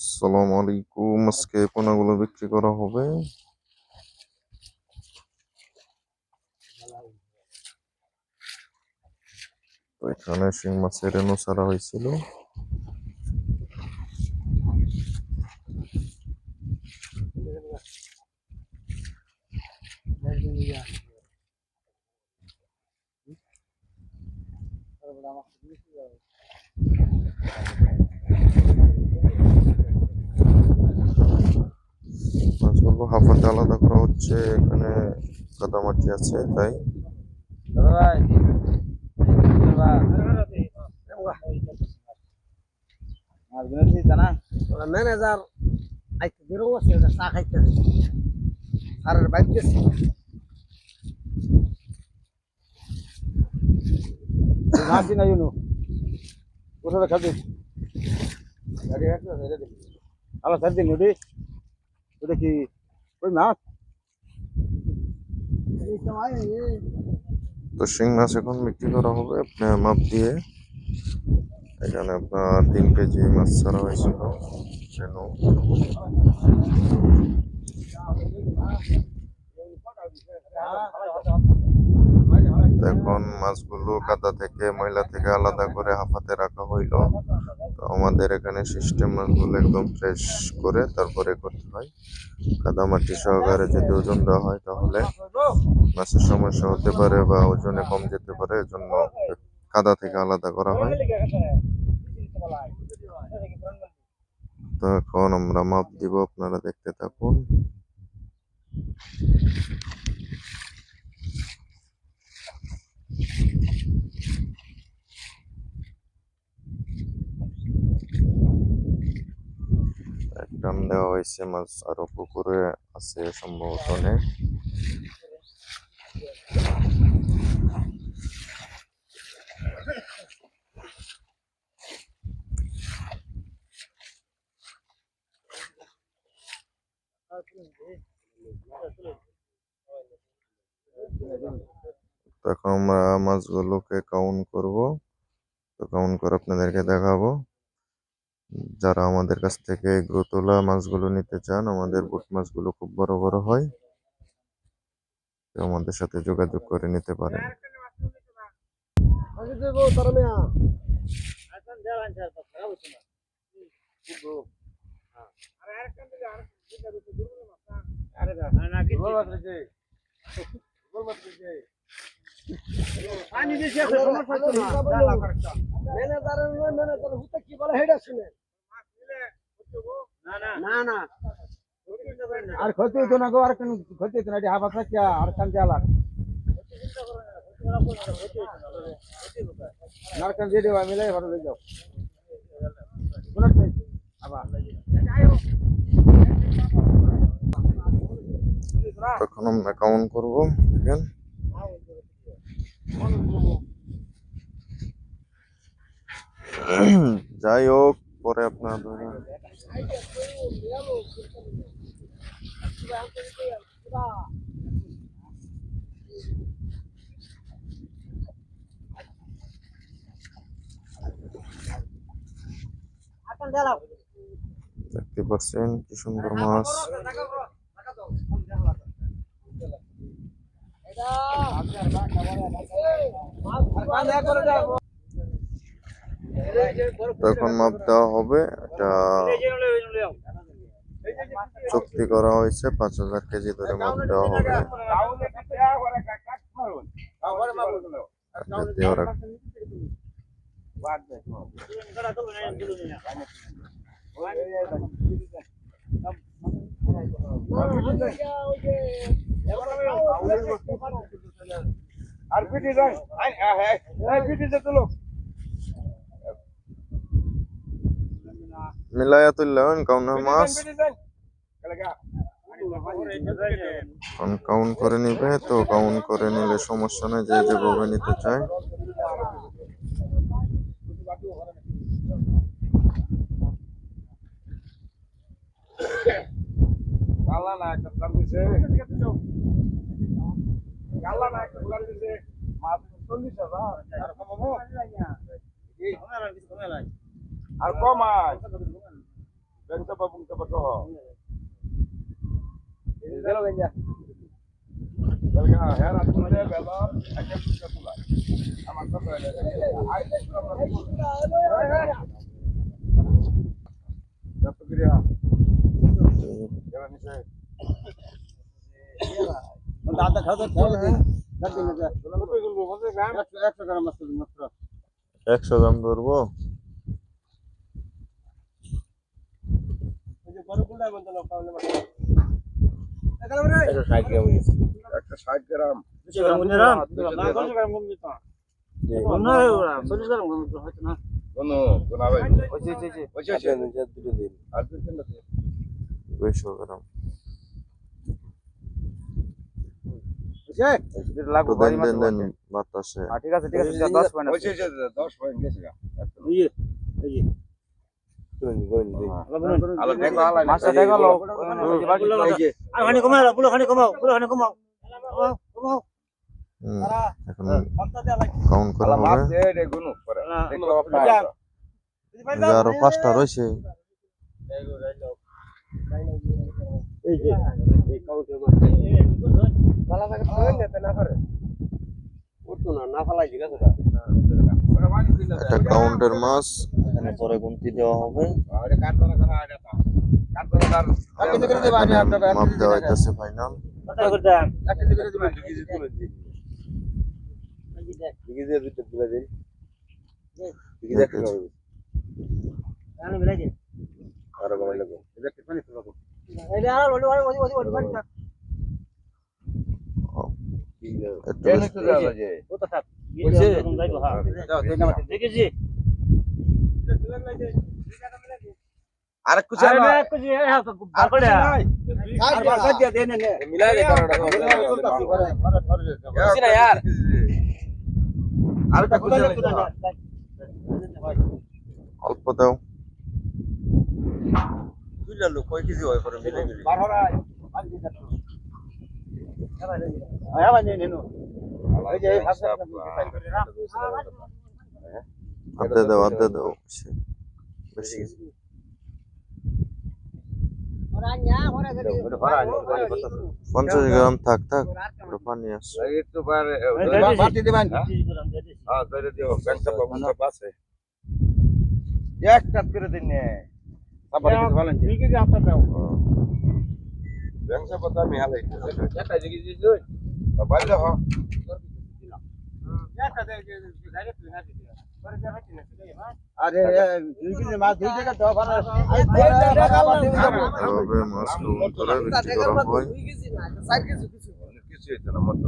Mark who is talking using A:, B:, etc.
A: আসসালামু আলাইকুম। আজকে পোনাগুলো বিক্রি করা হবে। তো এখানে শিং মাছের রেণু ছাড়া হয়েছিল। মাছগুলো হাফাতে আলাদা করা হচ্ছে, এখানে কাদামাটি আছে তাই।
B: ম্যানেজার আইতে বেরো আছে চা খাইতে আর বাইক গেছে নাকি না ইউনো কোথায় খাবি গাড়ি রাখো এটা দেখি আলো স্যার দিন ওটি ওটা কি ওই মাছ
A: তো শিং মাছ এখন বিক্রি করা হবে আপনার মাপ দিয়ে। এখানে আপনার 3 কেজি মাছ ছাড়া হয়েছিল রেণু। এখন মাছগুলো কাদা থেকে ময়লা থেকে আলাদা করে হাফাতে রাখা হইল। তো আমাদের এখানে সিস্টেম মাছগুলো একদম ফ্রেশ করে তারপরে করতে হয়। কাদামাটি সহকারে যদি ওজন দেওয়া হয় তাহলে মাছের সমস্যা হতে পারে বা ওজনে কম যেতে পারে, এজন্য কাদা থেকে আলাদা করা হয়। তো এখন আমরা মাপ দিব, আপনারা দেখতে থাকুন। এক টান দেওয়া হয়েছে, মাছ আরো পুকুরে আছে সম্ভবত অনেক। তো এখন আমরা মাছগুলোকে কাউন্ট করব। তো কাউন্ট করে আপনাদেরকে দেখাবো। যারা আমাদের কাছ থেকে গ্রোতলা মাছগুলো নিতে চান, আমাদের বুট মাছগুলো খুব বড় বড় হয়, তো আমাদের সাথে যোগাযোগ করে নিতে পারেন।
B: কি বলে হেডা শুনে না না আর ক্ষতি হতো না গো, আর কেন ক্ষতি হতো না, হাফা থাকে আর কান জ্বালা নারকান দিয়ে দেওয়া মিলাই ভালো হয়ে যাও
A: তখন আমরা কাউন্ট করবো, দেখেন। যাই হোক, পরে আপনার দেখতে পাচ্ছেন কি সুন্দর মাছ। তখন মাপ দেওয়া হবে, এটা চুক্তি করা হয়েছে, 5000 কেজি ধরে মাপ দেওয়া হবে।
B: আর পিটি যান পিটি যেতে লোক
A: মিলাইয়া তুললেন কাউন্টার মাছ কাউন্ট করে নিবে। তো কাউন্ট করে নিলে সমস্যা নেই, যে যেভাবে নিতে চায়।
B: আর কম দাদা খাওয়া খেয়ে দিন 100 গ্রাম মাছ মাত্র
A: 100 গ্রাম ধরবো।
C: একটা 60 গ্রাম
B: 40 গ্রাম কম দিত না 40 গ্রাম কম দিত হয়তো না
C: কোনো ভাই
B: ওই
C: দুটো দিন আর দুটো দিন
A: 200 গ্রাম
B: লাগবে
A: তো দেন বাতাসে।
B: ঠিক আছে 10 পয়েন্ট
C: ওই 10 পয়েন্ট গেছে গা
B: এই যে
C: আলো দেখো আলো
B: মাছটা দেখো এই যে আর খানি কমাও পুরো খানি কমাও
A: এখন কাউন্ট করা
C: আলো মাছ
A: হবে।
C: দে রে গুনো করে দেখো আপনারা
A: আরো 5টা রয়েছে।
B: এই যে এই কাউন্টের মাছ বালা লাগে তো না করে উঠতো না ফালাই ঠিক আছে
A: এটা কাউন্টের মাছ, এখানে পরে গুনতি দেওয়া হবে।
C: আরে কাটরা করা এটা তা কাটরা দার
A: মাপ দেওয়া হইতাছে ফাইনাল।
B: কত করতে
C: একটা করে দিবেন কেজি তুলে দিন কেজি দুটো তুলে দিন কেজি দেখতে হবে
B: আমি মিলাই দিন
C: আর কমাই লাগবে এটা টিফিন তো লাগবে
B: এই যে আর ওই
A: একটু
C: এই নিতে যাওয়া যায়
B: ও তো থাক এরকম যাইবো হ্যাঁ দেখেছি
C: আর কিছু
B: আরে
C: না
B: मैं कुछ ये है तो बार पड़े আর বার কর দিয়া দেনে নে
C: মিলাই দে কারোটা কিছু না यार আরেকটা কিছু না
A: অল্প দাও।
C: তুইলা লোক কয় কেজি হয় পরে মিলাই মিলাই
B: বার হরা পাঁচ দিন তো আয়া বানি নেনো এই যে ভাষা
A: আদে দাও বেশি।
B: ওরাnya ওরা যদি
A: 50 গ্রাম থাক ওটা পানি আছে।
C: এই তো পারে
B: বাতি দিবেন
C: হ্যাঁ ধরে দিও ব্যাংকটা বন্ধ পাশে এক কাট করে দিন নে আবার কিছু বলেন
B: ঠিক আছে আপনার দাও
C: ব্যাংকটা পতা আমি হালাই একটা জিগি জি জয় বাবা দেখো
B: আরে দুই মাছ দুই টাকা দাও ভালো
A: এভাবে মাছ কাউন্ট করে বিক্রি করা হয়।
C: কিছু হইতো না মত